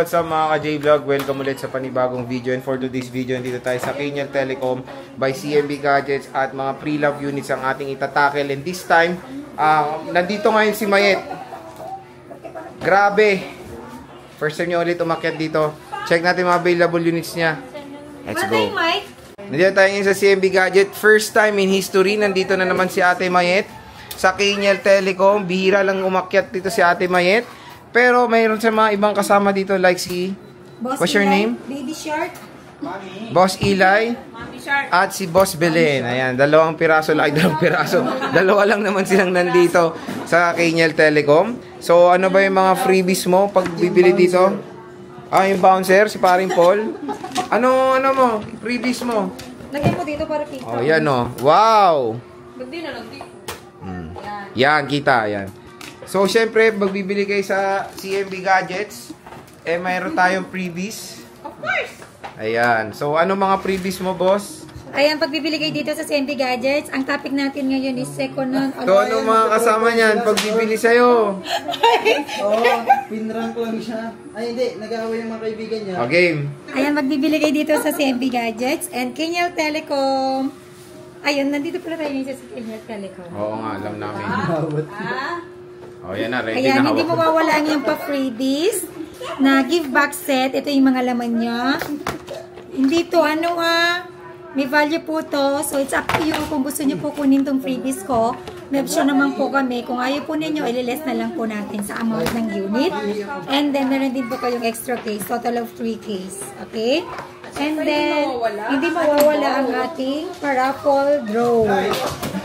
what's up mga ka-J-Vlog? Welcome ulit sa panibagong video. And for today's video, dito tayo sa Kenyal Telecom by CMB Gadgets at mga pre-love units ang ating itatakel. And this time, nandito ngayon si Mayet. Grabe! First time niya ulit umakyat dito. Check natin mga available units niya. Let's go. Nandito tayo ngayon sa CMB Gadget. First time in history, nandito na naman si Ate Mayet sa Kenyal Telecom. Bihira lang umakyat dito si Ate Mayet. Pero mayroon sa mga ibang kasama dito like si Boss what's Eli, your name? Baby Shark. Mommy. Boss Eli. Mommy Shark. At si Boss Belen. Ayan, dalawang piraso lang. Dalawang piraso. Dalawa lang naman silang nandito sa Kenyal Telecom. So, ano ba yung mga freebies mo pag bibili dito? Yung bouncer, si Paring Paul. Ano mo? Freebies mo? Lagyan mo dito para kita. Oh, yan o. Wow! Lagdi na. Yan, kita. Yan. So, syempre, magbibili kayo sa CMB Gadgets, mayroon tayong freebies. Of course! Ayan. So, ano mga freebies mo, boss? Ayan, pag bibili kayo dito sa CMB Gadgets, ang topic natin ngayon is second hand. So, ano mga kasama niyan pag bibili sa'yo? Pinrank lang siya. Ay, hindi. Nag-aaway yung mga kaibigan niya. Okay. Ayan, magbibili kayo dito sa CMB Gadgets and Kenyal Telecom. Ayun, nandito pala tayo sa Kenyal Telecom. Oo nga, alam namin. Oh, yan na. Ready Ayan, na hindi hawak. mawawala ang iyong pa-freebies na give back set. Ito yung mga laman niya. Hindi to, may value po to. So, it's up to you kung gusto niyo po kunin tong freebies ko. May option naman po kami. Kung ayaw po ninyo, ililess na lang po natin sa amount ng unit. And then, meron din po kayong extra case. Total of 3 case. Okay? And then, hindi mawawala ang ating paraffol draw.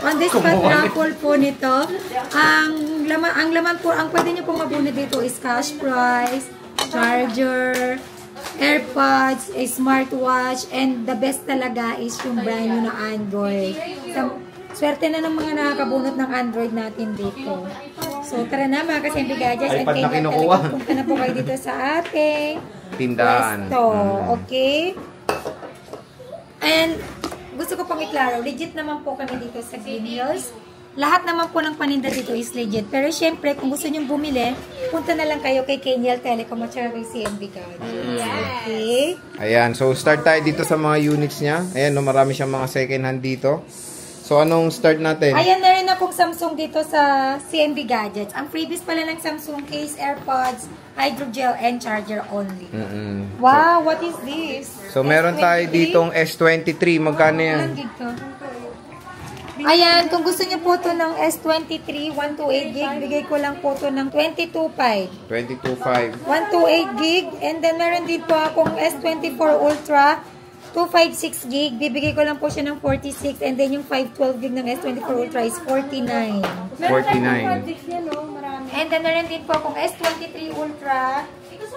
On this paraffol po nito, ang laman po, ang pwede nyo pong mabunod dito is cash prize, charger, AirPods, a smartwatch, and the best talaga is yung brand new na Android. Swerte na ng mga nakakabunot ng Android natin dito. So, tara na mga CMB Gadgets. iPad na kinukuha. Punta na po kayo dito sa ating Tindahan. pwesto. Okay? And, gusto ko pong iklaro, legit naman po kami dito sa Green Hills. Lahat naman po ng paninda dito is legit. Pero syempre, kung gusto nyo bumili, punta na lang kayo kay Kenyal Telecom at saka kay CMB Gadgets. Okay? Ayan. So, start tayo dito sa mga units niya. Ayan, no, marami siyang mga second hand dito. So, anong start natin? Ayan na rin na pong Samsung dito sa CMB Gadgets. Ang freebies pala ng Samsung case, AirPods, hydrogel, and charger only. Wow, what is this? So, meron tayo ditong S23. Magkano yan? Ayan, kung gusto niyo po ito ng S23, 128 gig, bigay ko lang po ito ng 22.5. 22.5. 128 gig, and then meron din po akong S24 Ultra, 256 gig, bibigay ko lang po siya ng 46, and then yung 512 gig ng S24 Ultra is 49. 49. And then meron din po akong S23 Ultra,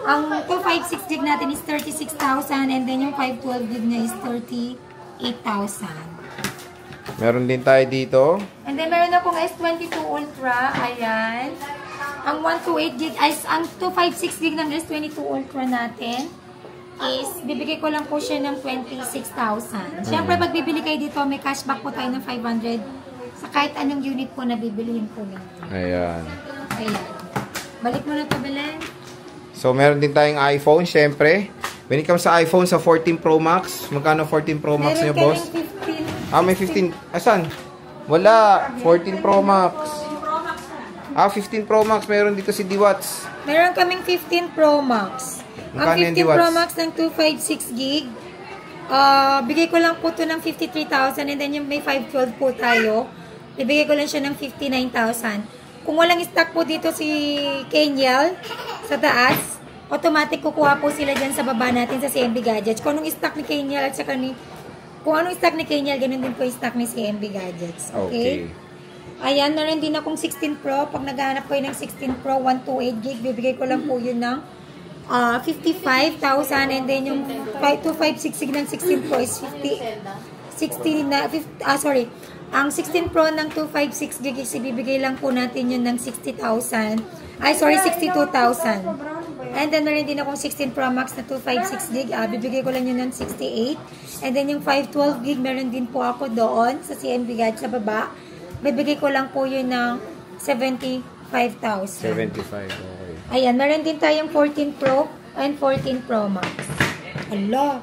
ang 256 gig natin is 36,000, and then yung 512 gig na is 38,000. Meron din tayo dito. And then, meron akong S22 Ultra. Ayan. Ang 128 gig, ang 256 gig ng S22 Ultra natin is, bibigay ko lang po siya ng 26,000. Siyempre, pag bibili kayo dito, may cashback po tayo ng 500 sa kahit anong unit po na bibilihin po lang. Ayan. Ayan. Balik mo na to, Belen. So, meron din tayong iPhone, syempre. When it comes sa iPhone, sa 14 Pro Max, magkano 14 Pro Max niyo, boss? Meron 15. May 15. Asan? Wala. 14 Pro Max. 15 Pro Max. Meron dito si D-Watts. Meron kaming 15 Pro Max. Ang Magkano 15 yung Pro D-Watts? Max ng 256 gig, bigay ko lang po ito ng 53,000, and then yung may 512 po tayo, ibigay ko lang siya ng 59,000. Kung walang stock po dito si Kenyal sa taas, automatic kukuha po sila dyan sa baba natin sa CMB Gadgets. Kung anong stock ni Kenyal at saka kung anong stock ni Kenyal, ganun din po yung stock ni CMB Gadgets. Okay? Ayan, meron din akong 16 Pro. Pag naghahanap kayo ng 16 Pro, 128 gig, bibigay ko lang po yun ng 55,000, and then yung 256 gig ng 16 Pro is 60 na, ang 16 Pro ng 256 gig is ibibigay lang po natin yun ng 60,000. 62,000. And then meron din akong 16 Pro Max na 256 gig, bibigay ko lang yun ng 68. And then yung 512 gig, meron din po ako doon sa CMB Gadgets sa baba. Bibigay ko lang po yun ng 75,000. 75. Okay. Ayan, meron din tayong 14 Pro. and 14 Pro Max. Hala!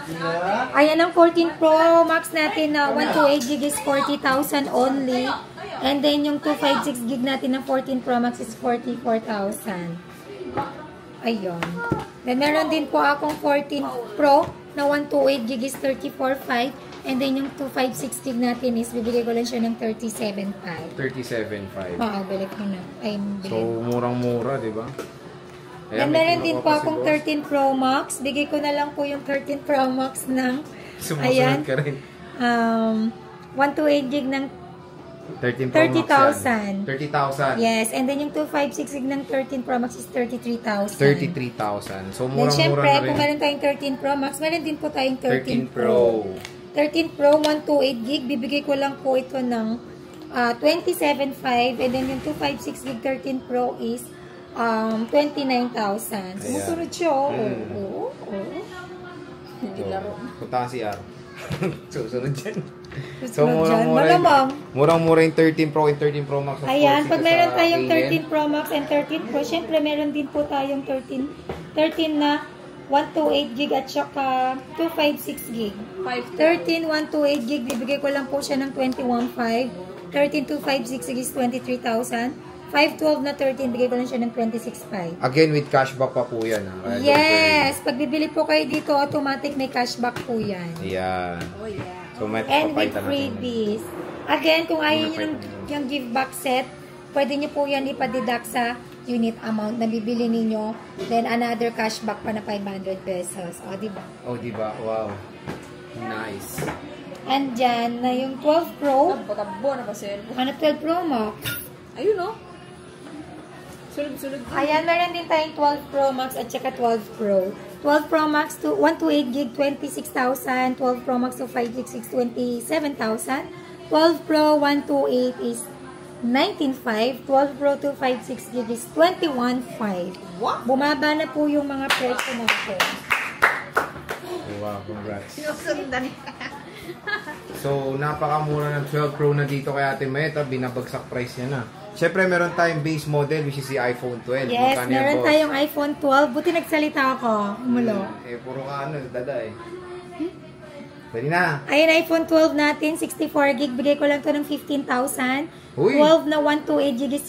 Yeah. Ayan ang 14 Pro Max natin na 128GB is 40,000 only. And then yung 256GB natin ng 14 Pro Max is 44,000. Ayun. Then meron din po akong 14 Pro na 128GB is 34,500. And then yung 256GB natin is bibigay ko lang siya ng 37,500. 37.5. Oo, balik mo na. Ay, So, murang-mura, di ba? Then meron din po akong 13 Pro Max. Bigay ko na lang po yung 13 Pro Max ng Sumusunod ka rin. 128GB ng 13 Pro Max 30,000. 30,000. Yes, and then yung 256GB ng 13 Pro Max is 33,000. 33,000. So, Then murang-mura syempre, na rin. kung meron tayong 13 Pro Max, meron din po tayong 13 Pro. 13 Pro, 128GB. Bibigay ko lang po ito ng 27,500. And then yung 256GB 13 Pro is 29,000. Sumusunod siya. Oo. Punta ka si R. Susunod dyan. So, Susunod dyan. murang-mura yung 13 Pro and 13 Pro Max. Ayan, pag meron tayong 13 Pro Max and 13 Pro, syempre meron din po tayong 13 na 128GB at saka 256GB. 13 128GB, bibigay ko lang po siya ng 21,500. 13 256GB is 23,000. 512 na 13, bigay ko lang siya ng 26,500. Again, with cashback pa po yan. Ha? Yes! Pag bibili po kayo dito, automatic may cashback po yan. Ayan. Oh, yeah. So, may And with papalitan natin. freebies. Again, kung ayaw nyo yung give back set, pwede nyo po yan ipadeduct sa unit amount na bibili ninyo. Then, another cashback pa na 500 pesos. O, diba? Oh, diba? Wow. Nice. And dyan, na yung 12 Pro. Pagkabo na ba, sir? Ano 12 Pro Max? Ayun, no? Sulog-sulog. Ayan, meron din tayong 12 Pro Max at saka 12 Pro. 12 Pro Max to 128GB, 26,000. 12 Pro Max to 556, 27,000. 12 Pro 128 is 19,500. 12 Pro to 56GB is 21,500. What? Bumaba na po yung mga presyo natin. Wow, congrats. Sinusundan. So, napakamura ng 12 Pro na dito kay Ate Mayet. Binabagsak price niya na. Siyempre, meron tayong base model which is si iPhone 12. Yes, Magkano yan, meron boss? tayong iPhone 12. Buti nagsalita ako. Umulo. Puro ka dada eh. Pwede na. Ayan, iPhone 12 natin, 64GB. Bigay ko lang to ng 15,000. Uy! 12 na 128GB is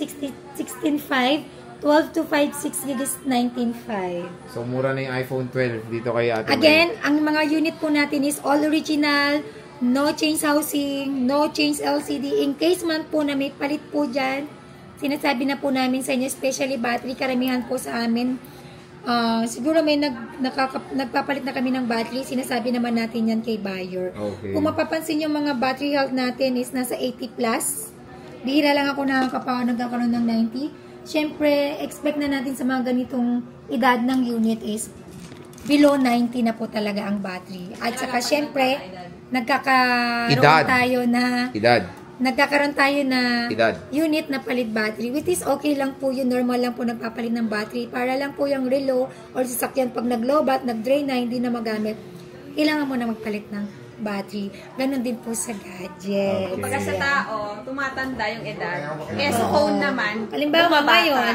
16,500. 12 to 56GB is 19,500. So, mura na yung iPhone 12 dito kay Ate Again, ang mga unit po natin is all original, no change housing, no change LCD. In case man po na may palit po dyan, sinasabi na po namin sa inyo, especially battery, karamihan po sa amin. Siguro may nagpapalit na kami ng battery, sinasabi naman natin yan kay buyer. Okay. Kung mapapansin yung mga battery health natin is nasa 80 plus. Bihira lang ako nagkakaroon ng 90. Siyempre, expect na natin sa mga ganitong edad ng unit is below 90 na po talaga ang battery. At saka siyempre, nagkakaroon tayo na unit na palit battery, which is okay lang po yun, normal lang po nagpapalit ng battery para lang po yung relo or sasakyan pag naglobat, nagdrain na, hindi na magamit, kailangan mo na magpalit ng battery. Ganon din po sa gadget. Okay. Pagka sa tao, tumatanda yung edad. Eh, sa phone naman, halimbawa ngayon,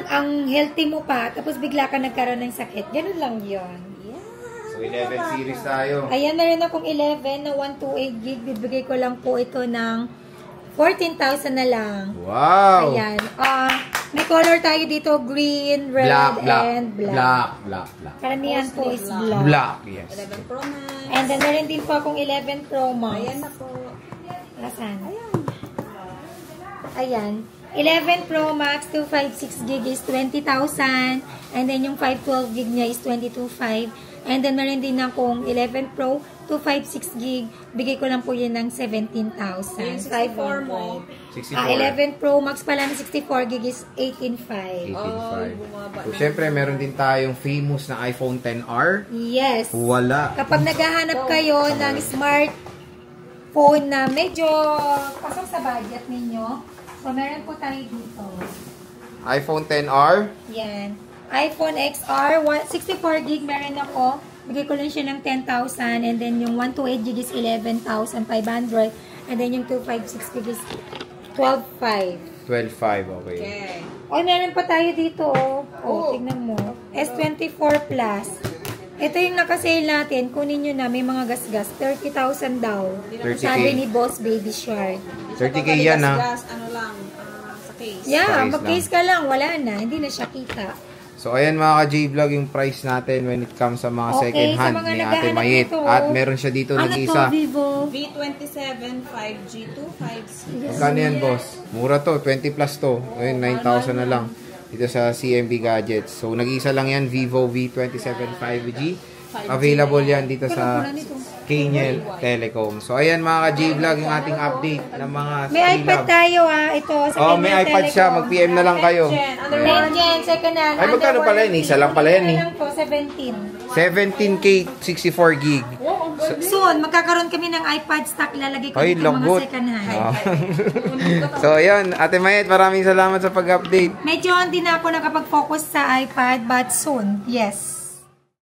ang healthy mo pa, tapos bigla ka nagkaroon ng sakit. Ganon lang yun. So, 11 series tayo. Ayan, meron akong 11 na 128GB. Bibigay ko lang po ito ng 14,000 na lang. Wow! Ayan. May color tayo dito, green, red, and black. Black. Karamihan po is black. Black, yes. 11 Pro Max. And then, meron din po akong 11 Pro Max. Ayan na po. Asan? Ayan. 11 Pro Max 256GB is 20,000. And then, yung 512GB niya is 22,500. And then, meron din akong 11 Pro 256GB. Bigay ko lang po yun ng 17,000. 64 mo. 64. 11 Pro Max pala na 64GB is 18,500. 18.5. So, syempre, meron din tayong famous na iPhone XR. Yes. Wala. Kapag naghahanap kayo ng smartphone na medyo pasok sa budget ninyo, so meron po tayo dito. iPhone XR. Yan. iPhone XR, 64GB meron ako. Bigay ko lang siya ng 10,000. And then yung 128GB is 11,500. And then yung 256GB is 12,500. 12.5, okay. Okay. O, meron pa tayo dito. Oh, tignan mo. S24 Plus. Ito yung nakasale natin. Kunin nyo na. May mga gasgas. 30,000 daw. 30K. Sabi ni Boss Baby Shark. 30K yan, ha? Ano lang, sa case. Yeah, Price mag-case ka lang. Wala na. Hindi na siya kita. So, ayan mga ka-J-Vlog, yung price natin when it comes sa mga Okay, second hand sa mga ni Ate naghahanap Mayet. nito, At meron siya dito ano nag-isa. to, Vivo? V27 5G2 5C. Magkano yan, boss? Mura to, 20 plus to. Ayun, 9,000 na lang. Dito sa CMB Gadgets. So, nag-isa lang yan, Vivo V27 5G. Available yan dito sa Kaniel Telecom. So, ayan mga ka-J-Vlog, yung ating update ng mga May iPad tayo ito. Sa Oh, may iPad siya. Mag-PM na lang kayo. 10 Gen, second hand. Ay, magkano pala yun? Isa lang pala yan eh. Lang po, 17. 17K, 64 gig. Soon, magkakaroon kami ng iPad stock. Lalagay ko Ay, dito mga lambot. second hand. Ah. So, ayun. Ate Mayet, maraming salamat sa pag-update. Medyo hindi na ako nakapag-focus sa iPad, but soon, yes.